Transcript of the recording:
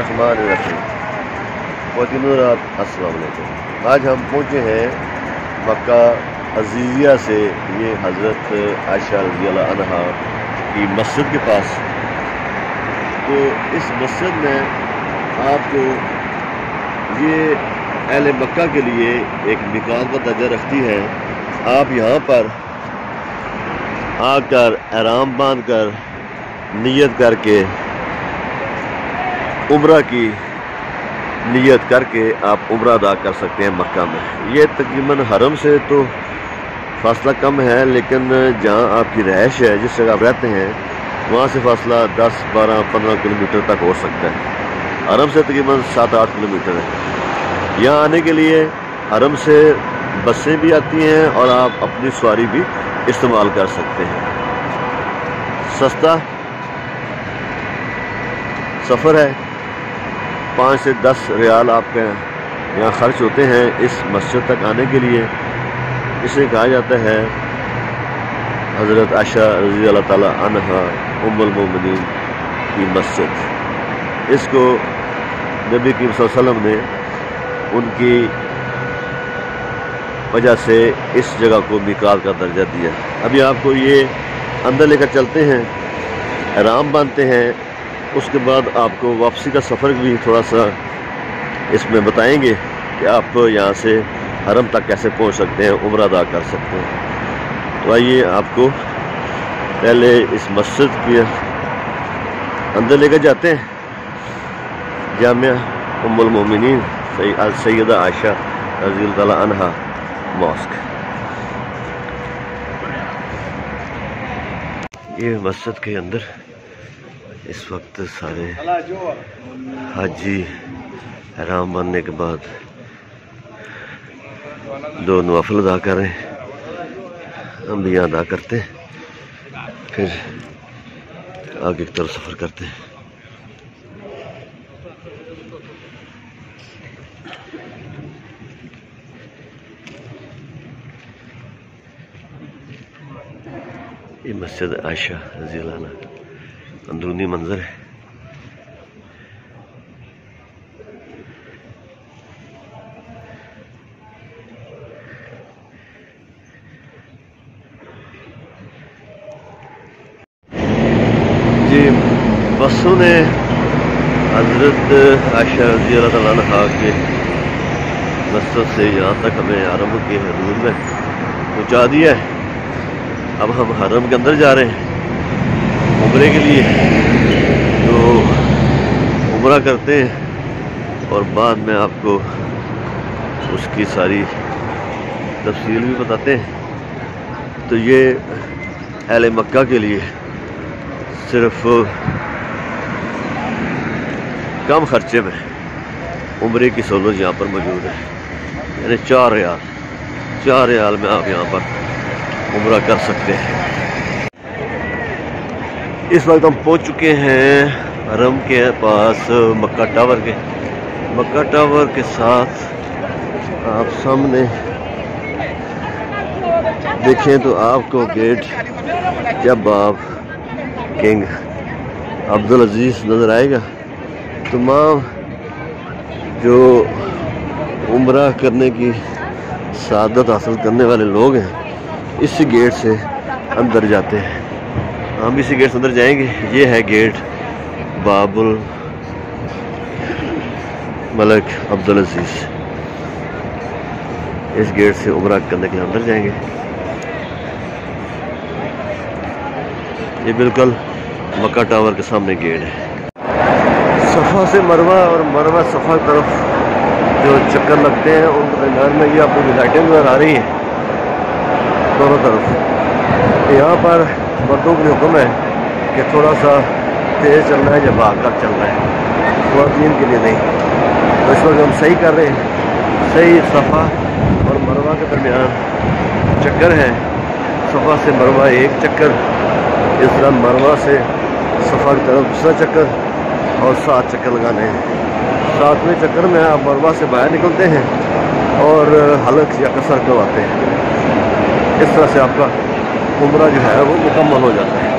बिस्मिल्लाहिर्रहमानिर्रहीम। अस्सलाम वालेकुम। आज हम पहुँचे हैं मक्का अज़ीज़िया से, ये हज़रत आयशा रज़ियल्लाहु अन्हा की मस्जिद के पास। तो इस मस्जिद में आपको ये अहले मक्का के लिए एक मिकात का दर्जा रखती है। आप यहाँ पर आकर एहराम बांध कर नियत करके उम्रा की नियत करके आप उम्रा अदा कर सकते हैं मक्का में। ये तकरीबन हरम से तो फासला कम है, लेकिन जहाँ आपकी रहाइश है, जिस जगह आप रहते हैं, वहाँ से फासला 10, 12, 15 किलोमीटर तक हो सकता है। हरम से तकरीबन 7-8 किलोमीटर है। यहाँ आने के लिए हरम से बसें भी आती हैं और आप अपनी सवारी भी इस्तेमाल कर सकते हैं। सस्ता सफ़र है। 5 से 10 रियाल आपके यहाँ ख़र्च होते हैं इस मस्जिद तक आने के लिए। इसे कहा जाता है हज़रत आयशा रज़ियल्लाहु ताला अन्हा उम्मुल मोमिनीन की मस्जिद। इसको नबी करीम सल्लल्लाहु अलैहि वसल्लम ने उनकी वजह से इस जगह को मिकात का दर्जा दिया। अभी आपको ये अंदर लेकर चलते हैं, एहराम बांधते हैं, उसके बाद आपको वापसी का सफ़र भी थोड़ा सा इसमें बताएंगे कि आप यहाँ से हरम तक कैसे पहुँच सकते हैं, उम्रा अदा कर सकते हैं। तो आइए आपको पहले इस मस्जिद के अंदर लेकर जाते हैं। जामिया उम्मुल मोमिनीन सैयदा आयशा रज़ियल्लाहु ताला अन्हा मॉस्क। ये मस्जिद के अंदर इस वक्त सारे हाजी एहराम बांधने के बाद 2 नवाफिल अदा कर रहे हैं। हम भी यहाँ अदा करते हैं, फिर आगे की तरफ सफ़र करते हैं। ये मस्जिद आयशा रज़ियल्लाहु अन्हा अंदरूनी मंजर है। जी, बसों ने हज़रत आयशा रज़ियल्लाहु ताला अन्हा के मस्जिद से यहाँ तक हमें हरम के हदूद में पहुँचा दिया है। अब हम हरम के अंदर जा रहे हैं उम्रे के लिए। तो उम्रा करते हैं और बाद में आपको उसकी सारी तफसील भी बताते हैं। तो ये अहले मक्का के लिए सिर्फ कम खर्चे में उम्रे की सहूलत यहाँ पर मौजूद है। यानी 4 रियाल में आप यहाँ पर उम्रा कर सकते हैं। इस वक्त हम पहुंच चुके हैं हरम के पास मक्का टावर के। मक्का टावर के साथ आप सामने देखें तो आपको गेट जब आप किंग अब्दुल अजीज़ नज़र आएगा। तमाम जो उम्रा करने की सादत हासिल करने वाले लोग हैं इसी गेट से अंदर जाते हैं। हम इसी गेट से अंदर जाएंगे। ये है गेट बाबुल मलिक अब्दुल अजीज़। इस गेट से उम्रा करने के अंदर जाएंगे। ये बिल्कुल मक्का टावर के सामने गेट है। सफ़ा से मरवा और मरवा सफ़ा तरफ जो चक्कर लगते हैं उनके दरमियान में ये आपको लाइटें नज़र आ रही हैं दोनों तरफ। यहाँ पर मर्दों के हुक्म है कि थोड़ा सा तेज़ चलना है या भाग कर चलना है, ख़वातीन के लिए नहीं। तो इस वक्त हम सही कर रहे हैं। सही सफ़ा और मरवा के दरमियान चक्कर है। सफ़ा से मरवा एक चक्कर, इस तरह मरवा से सफ़ा की तरफ दूसरा चक्कर और 7 चक्कर लगाने हैं। 7वें चक्कर में आप मरवा से बाहर निकलते हैं और हलक या कसर करवाते हैं। इस तरह से आपका उम्रा जो है वो मुकम्मल हो जाता है।